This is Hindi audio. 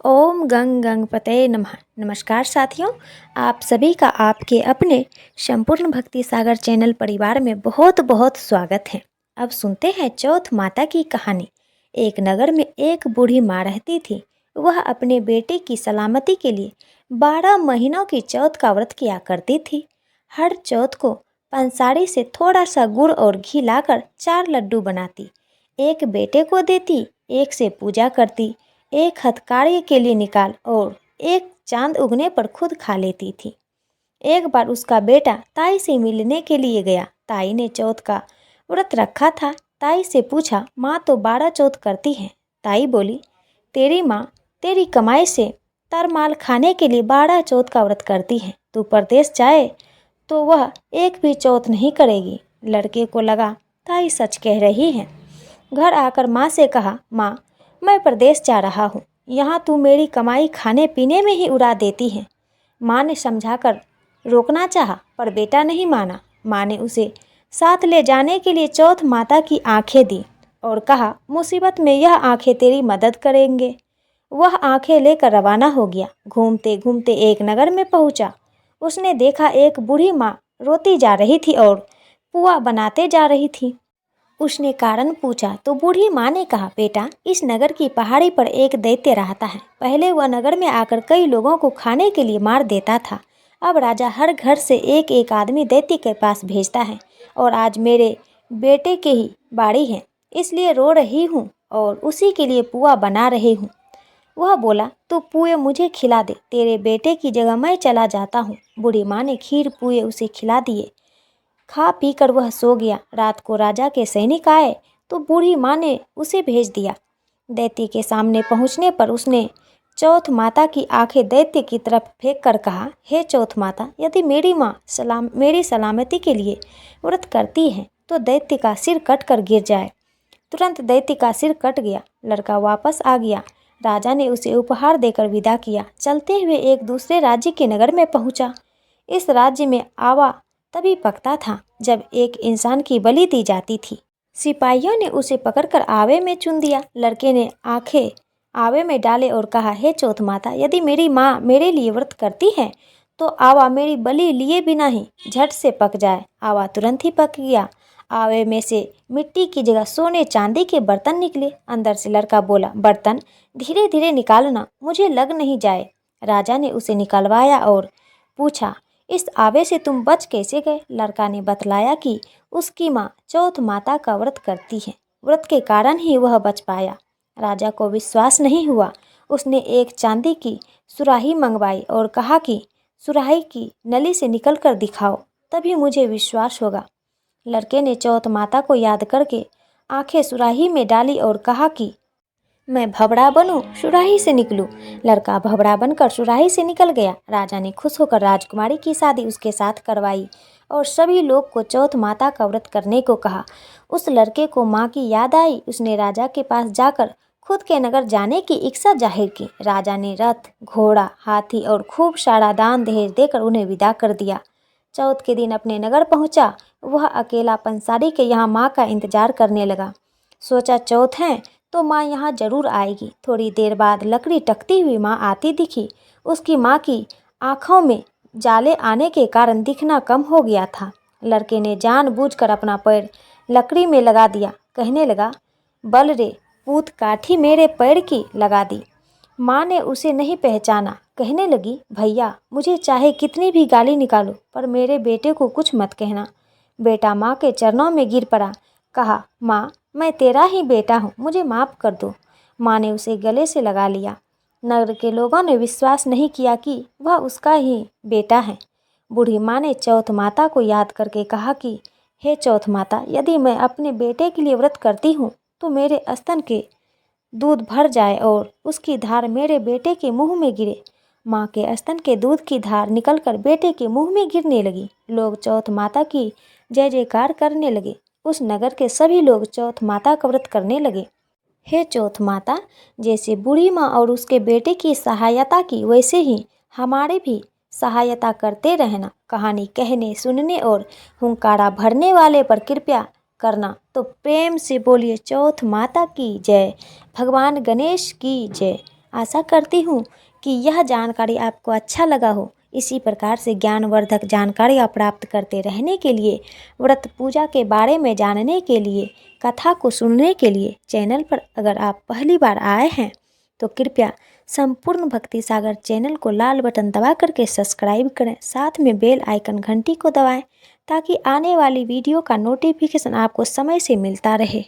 ओम गंग गणपतये नमः। नमस्कार साथियों, आप सभी का आपके अपने संपूर्ण भक्ति सागर चैनल परिवार में बहुत बहुत स्वागत है। अब सुनते हैं चौथ माता की कहानी। एक नगर में एक बूढ़ी माँ रहती थी। वह अपने बेटे की सलामती के लिए 12 महीनों की चौथ का व्रत किया करती थी। हर चौथ को पंसारी से थोड़ा सा गुड़ और घी लाकर 4 लड्डू बनाती, एक बेटे को देती, एक से पूजा करती, एक हथकड़ी के लिए निकाल और एक चांद उगने पर खुद खा लेती थी। एक बार उसका बेटा ताई से मिलने के लिए गया। ताई ने चौथ का व्रत रखा था। ताई से पूछा, माँ तो 12 चौथ करती है। ताई बोली, तेरी माँ तेरी कमाई से तरमाल खाने के लिए 12 चौथ का व्रत करती है। तू परदेश जाए तो वह एक भी चौथ नहीं करेगी। लड़के को लगा ताई सच कह रही है। घर आकर माँ से कहा, माँ मैं प्रदेश जा रहा हूँ, यहाँ तू मेरी कमाई खाने पीने में ही उड़ा देती है। माँ ने समझाकर रोकना चाहा, पर बेटा नहीं माना। माँ ने उसे साथ ले जाने के लिए चौथ माता की आंखें दी और कहा, मुसीबत में यह आंखें तेरी मदद करेंगे। वह आंखें लेकर रवाना हो गया। घूमते घूमते एक नगर में पहुंचा। उसने देखा एक बूढ़ी माँ रोती जा रही थी और पुआ बनाते जा रही थी। उसने कारण पूछा तो बूढ़ी माँ ने कहा, बेटा इस नगर की पहाड़ी पर एक दैत्य रहता है। पहले वह नगर में आकर कई लोगों को खाने के लिए मार देता था। अब राजा हर घर से एक एक आदमी दैत्य के पास भेजता है और आज मेरे बेटे के ही बाड़ी है, इसलिए रो रही हूँ और उसी के लिए पुआ बना रही हूँ। वह बोला, तू पुए मुझे खिला दे, तेरे बेटे की जगह मैं चला जाता हूँ। बूढ़ी माँ ने खीर पुए उसे खिला दिए। खा पी कर वह सो गया। रात को राजा के सैनिक आए तो बूढ़ी माँ ने उसे भेज दिया। दैत्य के सामने पहुँचने पर उसने चौथ माता की आंखें दैत्य की तरफ फेंक कर कहा, हे चौथ माता, यदि मेरी माँ मेरी सलामती के लिए व्रत करती है तो दैत्य का सिर कट कर गिर जाए। तुरंत दैत्य का सिर कट गया। लड़का वापस आ गया। राजा ने उसे उपहार देकर विदा किया। चलते हुए एक दूसरे राज्य के नगर में पहुंचा। इस राज्य में आवा तभी पकता था जब एक इंसान की बलि दी जाती थी। सिपाहियों ने उसे पकड़कर आवे में चुन दिया। लड़के ने आंखें आवे में डाले और कहा, हे चौथ माता, यदि मेरी माँ मेरे लिए व्रत करती है तो आवा मेरी बलि लिए बिना ही झट से पक जाए। आवा तुरंत ही पक गया। आवे में से मिट्टी की जगह सोने चांदी के बर्तन निकले। अंदर से लड़का बोला, बर्तन धीरे धीरे निकालना, मुझे लग नहीं जाए। राजा ने उसे निकलवाया और पूछा, इस आवे से तुम बच कैसे गए? लड़का ने बतलाया कि उसकी माँ चौथ माता का व्रत करती है, व्रत के कारण ही वह बच पाया। राजा को विश्वास नहीं हुआ। उसने एक चांदी की सुराही मंगवाई और कहा कि सुराही की नली से निकल कर दिखाओ, तभी मुझे विश्वास होगा। लड़के ने चौथ माता को याद करके आंखें सुराही में डाली और कहा कि मैं भबड़ा बनूं, सुराही से निकलूं। लड़का भबड़ा बनकर सुराही से निकल गया। राजा ने खुश होकर राजकुमारी की शादी उसके साथ करवाई और सभी लोग को चौथ माता का व्रत करने को कहा। उस लड़के को माँ की याद आई। उसने राजा के पास जाकर खुद के नगर जाने की इच्छा जाहिर की। राजा ने रथ, घोड़ा, हाथी और खूब सारा दान दहेज देकर उन्हें विदा कर दिया। चौथ के दिन अपने नगर पहुँचा। वह अकेला पंसारी के यहाँ माँ का इंतजार करने लगा। सोचा, चौथ है तो माँ यहाँ जरूर आएगी। थोड़ी देर बाद लकड़ी टकती हुई माँ आती दिखी। उसकी माँ की आँखों में जाले आने के कारण दिखना कम हो गया था। लड़के ने जानबूझकर अपना पैर लकड़ी में लगा दिया। कहने लगा, बल रे पूत, काठी मेरे पैर की लगा दी। माँ ने उसे नहीं पहचाना। कहने लगी, भैया मुझे चाहे कितनी भी गाली निकालो, पर मेरे बेटे को कुछ मत कहना। बेटा माँ के चरणों में गिर पड़ा। कहा, माँ मैं तेरा ही बेटा हूँ, मुझे माफ़ कर दो। माँ ने उसे गले से लगा लिया। नगर के लोगों ने विश्वास नहीं किया कि वह उसका ही बेटा है। बूढ़ी माँ ने चौथ माता को याद करके कहा कि हे चौथ माता, यदि मैं अपने बेटे के लिए व्रत करती हूँ तो मेरे स्तन के दूध भर जाए और उसकी धार मेरे बेटे के मुंह में गिरे। माँ के स्तन के दूध की धार निकलकर बेटे के मुंह में गिरने लगी। लोग चौथ माता की जय जयकार करने लगे। उस नगर के सभी लोग चौथ माता का व्रत करने लगे। हे चौथ माता, जैसे बूढ़ी माँ और उसके बेटे की सहायता की, वैसे ही हमारे भी सहायता करते रहना। कहानी कहने, सुनने और हुंकारा भरने वाले पर कृपया करना। तो प्रेम से बोलिए चौथ माता की जय, भगवान गणेश की जय। आशा करती हूँ कि यह जानकारी आपको अच्छा लगा हो। इसी प्रकार से ज्ञानवर्धक जानकारियाँ प्राप्त करते रहने के लिए, व्रत पूजा के बारे में जानने के लिए, कथा को सुनने के लिए चैनल पर अगर आप पहली बार आए हैं तो कृपया संपूर्ण भक्ति सागर चैनल को लाल बटन दबा करके सब्सक्राइब करें। साथ में बेल आइकन घंटी को दबाएं ताकि आने वाली वीडियो का नोटिफिकेशन आपको समय से मिलता रहे।